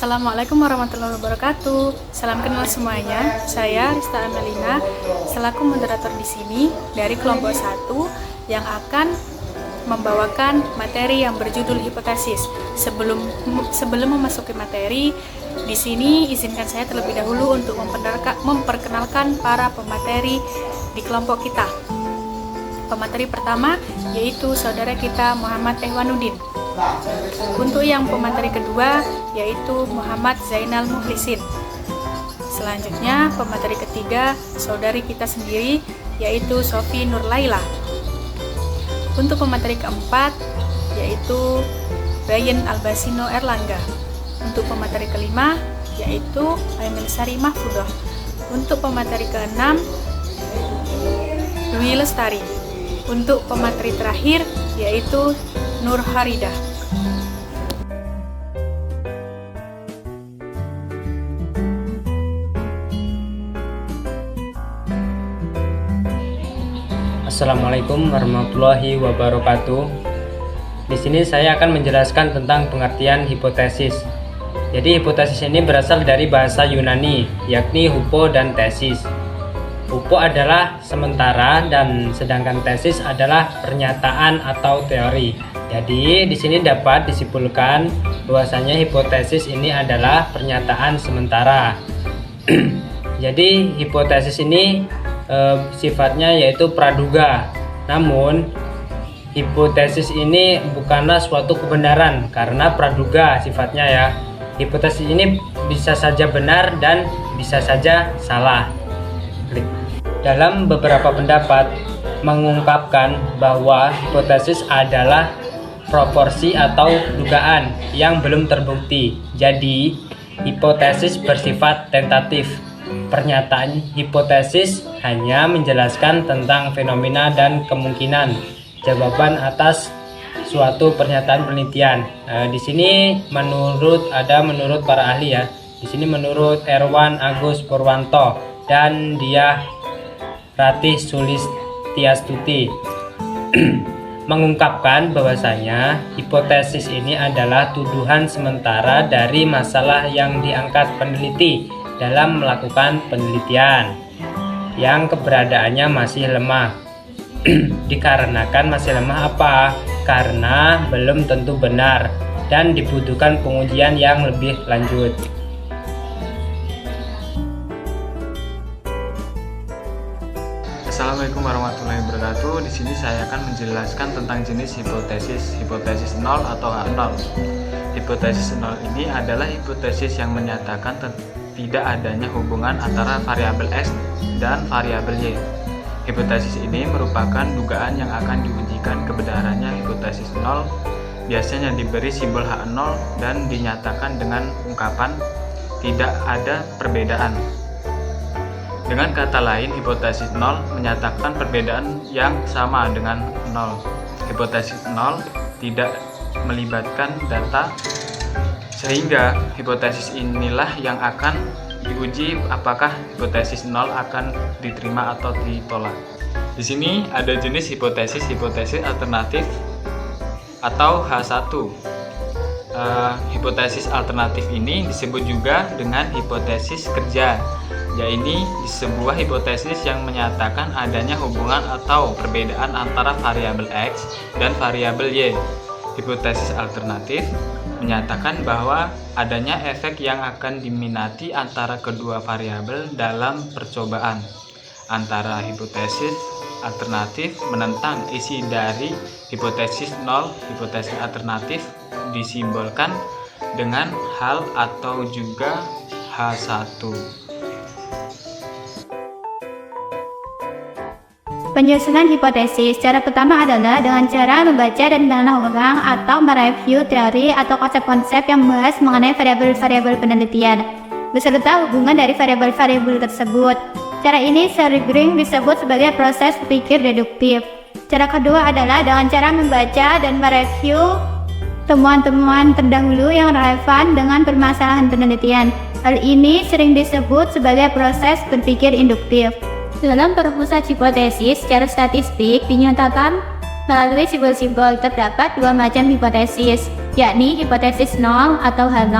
Assalamualaikum warahmatullahi wabarakatuh. Salam kenal semuanya. Saya Rista Amelina selaku moderator di sini dari kelompok 1 yang akan membawakan materi yang berjudul hipotesis. Sebelum memasuki materi, di sini izinkan saya terlebih dahulu untuk memperkenalkan para pemateri di kelompok kita. Pemateri pertama yaitu saudara kita Muhammad Ehwanuddin. Untuk yang pemateri kedua yaitu Muhammad Zainal Muhlisin. Selanjutnya pemateri ketiga saudari kita sendiri yaitu Sofi Nurlaila. Untuk pemateri keempat yaitu Ryan Albasino Erlangga. Untuk pemateri kelima yaitu Aimil Sari Mahfudoh. Untuk pemateri keenam Dwi Lestari. Untuk pemateri terakhir yaitu Nur Haridah. Assalamualaikum warahmatullahi wabarakatuh. Di sini saya akan menjelaskan tentang pengertian hipotesis. Jadi hipotesis ini berasal dari bahasa Yunani, yakni hupo dan tesis. Hupo adalah sementara dan sedangkan tesis adalah pernyataan atau teori. Jadi di sini dapat disimpulkan bahwasanya hipotesis ini adalah pernyataan sementara. Jadi hipotesis ini sifatnya yaitu praduga. Namun hipotesis ini bukanlah suatu kebenaran karena praduga sifatnya ya. Hipotesis ini bisa saja benar dan bisa saja salah. Dalam beberapa pendapat mengungkapkan bahwa hipotesis adalah proporsi atau dugaan yang belum terbukti. Jadi, hipotesis bersifat tentatif. Pernyataan hipotesis hanya menjelaskan tentang fenomena dan kemungkinan jawaban atas suatu pernyataan penelitian. Di sini menurut para ahli ya. Di sini menurut Erwan Agus Purwanto dan Diah Ratih Sulistiastuti mengungkapkan bahwasanya hipotesis ini adalah tuduhan sementara dari masalah yang diangkat peneliti dalam melakukan penelitian yang keberadaannya masih lemah. Dikarenakan masih lemah apa? Karena belum tentu benar dan dibutuhkan pengujian yang lebih lanjut. Assalamualaikum warahmatullahi wabarakatuh. Di sini saya akan menjelaskan tentang jenis hipotesis 0 atau H0. Hipotesis 0 ini adalah hipotesis yang menyatakan tidak adanya hubungan antara variabel X dan variabel Y. Hipotesis ini merupakan dugaan yang akan diujikan kebenarannya. Hipotesis 0 biasanya diberi simbol H0 dan dinyatakan dengan ungkapan tidak ada perbedaan. Dengan kata lain, hipotesis 0 menyatakan perbedaan yang sama dengan 0. Hipotesis 0 tidak melibatkan data, sehingga hipotesis inilah yang akan diuji apakah hipotesis 0 akan diterima atau ditolak. Di sini ada jenis hipotesis alternatif atau H1. Hipotesis alternatif ini disebut juga dengan hipotesis kerja. Yaitu sebuah hipotesis yang menyatakan adanya hubungan atau perbedaan antara variabel X dan variabel Y. Hipotesis alternatif menyatakan bahwa adanya efek yang akan diminati antara kedua variabel dalam percobaan. Antara hipotesis alternatif menentang isi dari hipotesis 0. Hipotesis alternatif disimbolkan dengan hal atau juga H1. Penyusunan hipotesis. Cara pertama adalah dengan cara membaca dan menelaah ulang atau mereview teori atau konsep-konsep yang membahas mengenai variabel-variabel penelitian beserta hubungan dari variabel-variabel tersebut. Cara ini sering disebut sebagai proses berpikir deduktif. Cara kedua adalah dengan cara membaca dan mereview temuan-temuan terdahulu yang relevan dengan permasalahan penelitian. Hal ini sering disebut sebagai proses berpikir induktif. Dalam perumusan hipotesis secara statistik dinyatakan melalui simbol-simbol. Terdapat dua macam hipotesis, yakni hipotesis 0 atau H0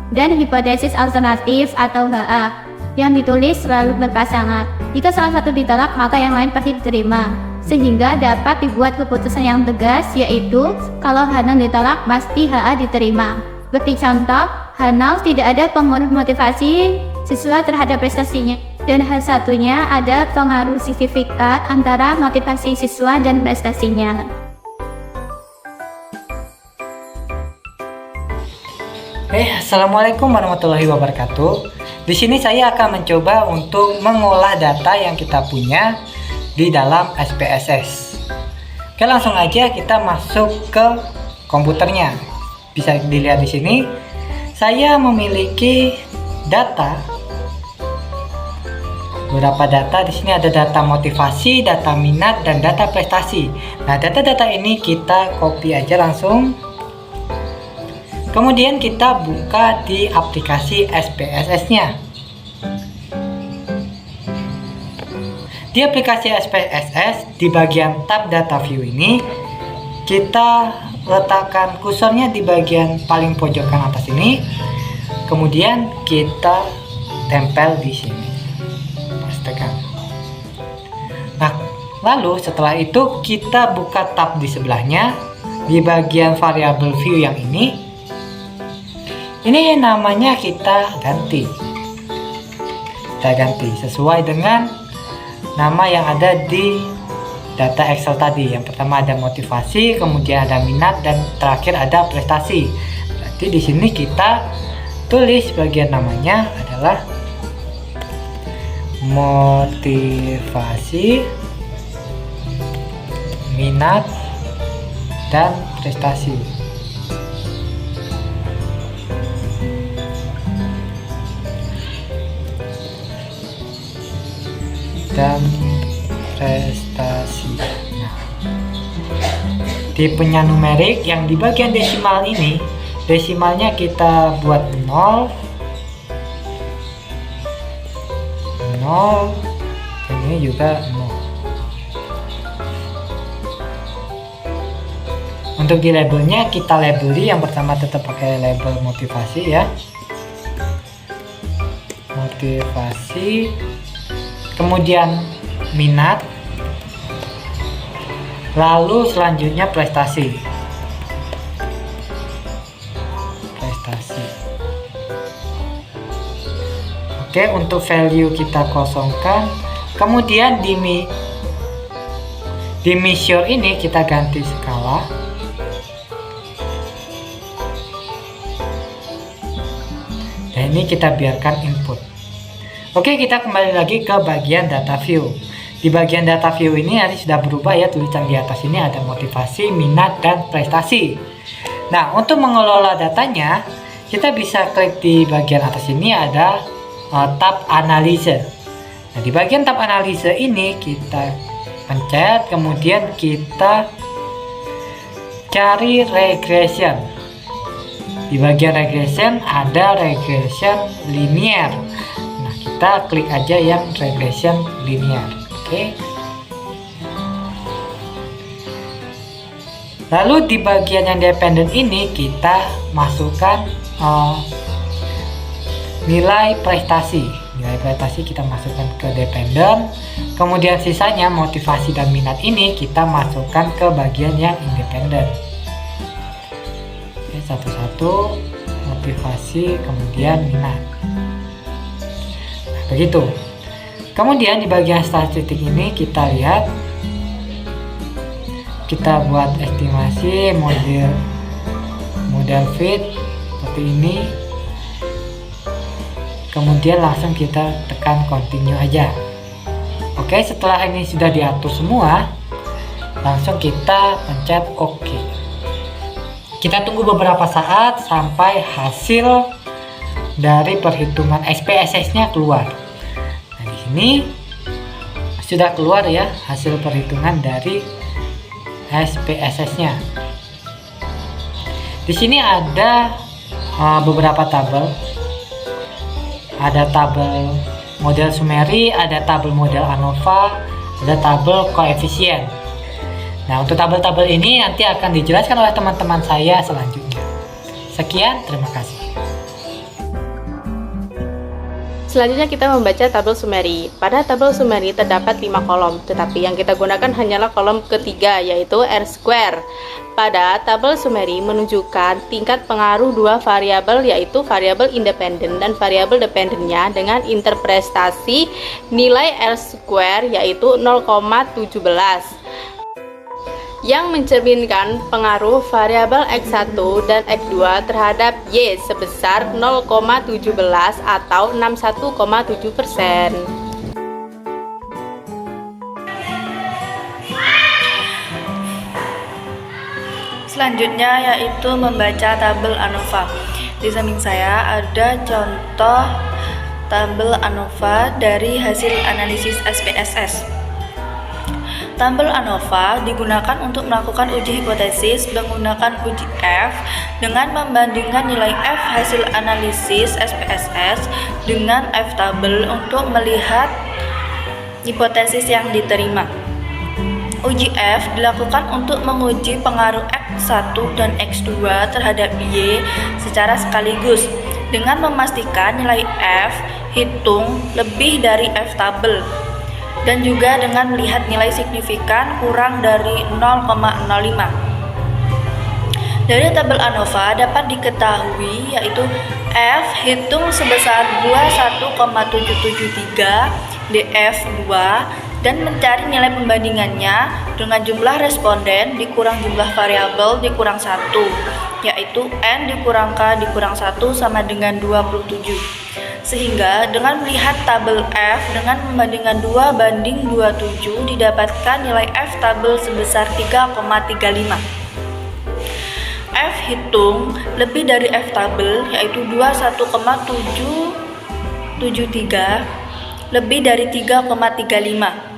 dan hipotesis alternatif atau HA yang ditulis selalu berpasangan. Jika salah satu ditolak, maka yang lain pasti diterima, sehingga dapat dibuat keputusan yang tegas, yaitu kalau H0 ditolak, pasti HA diterima. Seperti contoh, H0 tidak ada pengaruh motivasi siswa terhadap prestasinya, dan H1-nya ada pengaruh signifikan antara motivasi siswa dan prestasinya. Assalamualaikum warahmatullahi wabarakatuh. Di sini saya akan mencoba untuk mengolah data yang kita punya di dalam SPSS. Oke, langsung aja kita masuk ke komputernya. Bisa dilihat di sini, saya memiliki data. Beberapa data di sini ada data motivasi, data minat, dan data prestasi. Nah, data-data ini kita copy aja langsung. Kemudian kita buka di aplikasi SPSS-nya. Di aplikasi SPSS, di bagian tab data view ini, kita letakkan kursornya di bagian paling pojokan atas ini. Kemudian kita tempel di sini. Pastikan. Nah, lalu setelah itu kita buka tab di sebelahnya, di bagian variable view yang ini. Ini namanya kita ganti sesuai dengan nama yang ada di data Excel tadi. Yang pertama ada motivasi, kemudian ada minat, dan terakhir ada prestasi. Berarti di sini kita tulis bagian namanya adalah motivasi, minat, dan prestasi. Dan prestasi. Nah, tipenya numerik yang di bagian desimal ini, desimalnya kita buat 0, ini juga 0. Untuk di labelnya kita labeli, yang pertama tetap pakai label motivasi ya, motivasi. Kemudian minat, lalu selanjutnya prestasi. Oke, untuk value kita kosongkan. Kemudian di measure ini kita ganti skala. Dan ini kita biarkan input. Oke, kita kembali lagi ke bagian data view. Di bagian data view ini nanti sudah berubah ya, tulisan di atas ini ada motivasi, minat, dan prestasi. Nah, untuk mengelola datanya, kita bisa klik di bagian atas ini ada tab analisa. Nah, di bagian tab analisa ini kita pencet, kemudian kita cari regression. Di bagian regression ada regression linear. Kita klik aja yang regression linear. Oke. Lalu di bagian yang dependent ini kita masukkan nilai prestasi. Nilai prestasi kita masukkan ke dependent. Kemudian sisanya motivasi dan minat ini kita masukkan ke bagian yang independent. Oke, satu-satu, motivasi, kemudian minat. Begitu. Kemudian di bagian statistik ini kita lihat, kita buat estimasi model fit seperti ini. Kemudian langsung kita tekan continue aja. Oke, setelah ini sudah diatur semua, langsung kita pencet OK. Kita tunggu beberapa saat sampai hasil dari perhitungan SPSS-nya keluar. Nah, di sini sudah keluar ya hasil perhitungan dari SPSS-nya. Di sini ada beberapa tabel. Ada tabel model Sumery, ada tabel model ANOVA, ada tabel koefisien. Nah, untuk tabel-tabel ini nanti akan dijelaskan oleh teman-teman saya selanjutnya. Sekian, terima kasih. Selanjutnya kita membaca tabel summary. Pada tabel summary terdapat 5 kolom, tetapi yang kita gunakan hanyalah kolom ketiga, yaitu R-square. Pada tabel summary menunjukkan tingkat pengaruh dua variabel, yaitu variabel independen dan variabel dependennya dengan interpretasi nilai R-square yaitu 0,17. yang mencerminkan pengaruh variabel X1 dan X2 terhadap Y sebesar 0,17 atau 61,7%. Selanjutnya yaitu membaca tabel ANOVA. Di samping saya ada contoh tabel ANOVA dari hasil analisis SPSS. Tabel ANOVA digunakan untuk melakukan uji hipotesis menggunakan uji F dengan membandingkan nilai F hasil analisis SPSS dengan F tabel untuk melihat hipotesis yang diterima. Uji F dilakukan untuk menguji pengaruh X1 dan X2 terhadap Y secara sekaligus dengan memastikan nilai F hitung lebih dari F tabel, dan juga dengan melihat nilai signifikan kurang dari 0,05. Dari tabel ANOVA dapat diketahui yaitu F hitung sebesar 21,773 dF2 dan mencari nilai pembandingannya dengan jumlah responden dikurang jumlah variabel dikurang 1, yaitu N dikurang K dikurang 1 sama dengan 27. Sehingga dengan melihat tabel F dengan pembandingan 2:27 didapatkan nilai F tabel sebesar 3,35. F hitung lebih dari F tabel yaitu 21,773 lebih dari 3,35.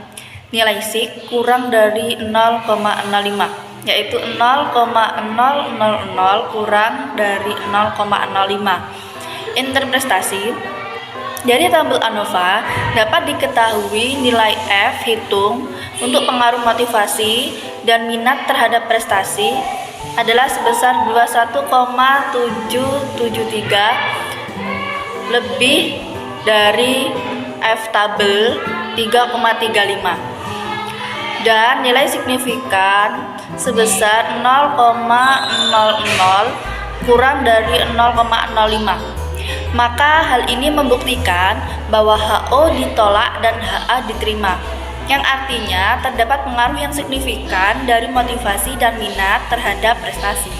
Nilai sig kurang dari 0,05 yaitu 0,000 kurang dari 0,05. Interpretasi dari tabel ANOVA dapat diketahui nilai F hitung untuk pengaruh motivasi dan minat terhadap prestasi adalah sebesar 21,773 lebih dari F tabel 3,35, dan nilai signifikan sebesar 0,00 kurang dari 0,05. Maka hal ini membuktikan bahwa HO ditolak dan HA diterima, yang artinya terdapat pengaruh yang signifikan dari motivasi dan minat terhadap prestasi.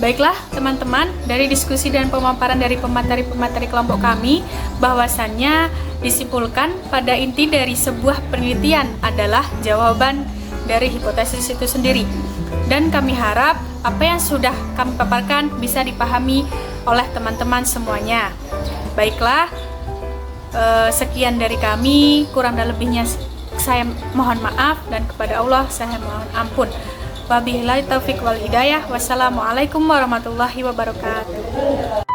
Baiklah teman-teman, dari diskusi dan pemaparan dari pemateri-pemateri kelompok kami, bahwasannya disimpulkan pada inti dari sebuah penelitian adalah jawaban dari hipotesis itu sendiri. Dan kami harap apa yang sudah kami paparkan bisa dipahami oleh teman-teman semuanya. Baiklah, sekian dari kami, kurang dan lebihnya saya mohon maaf, dan kepada Allah saya mohon ampun. Wabillahi taufiq wal hidayah. Wassalamualaikum warahmatullahi wabarakatuh.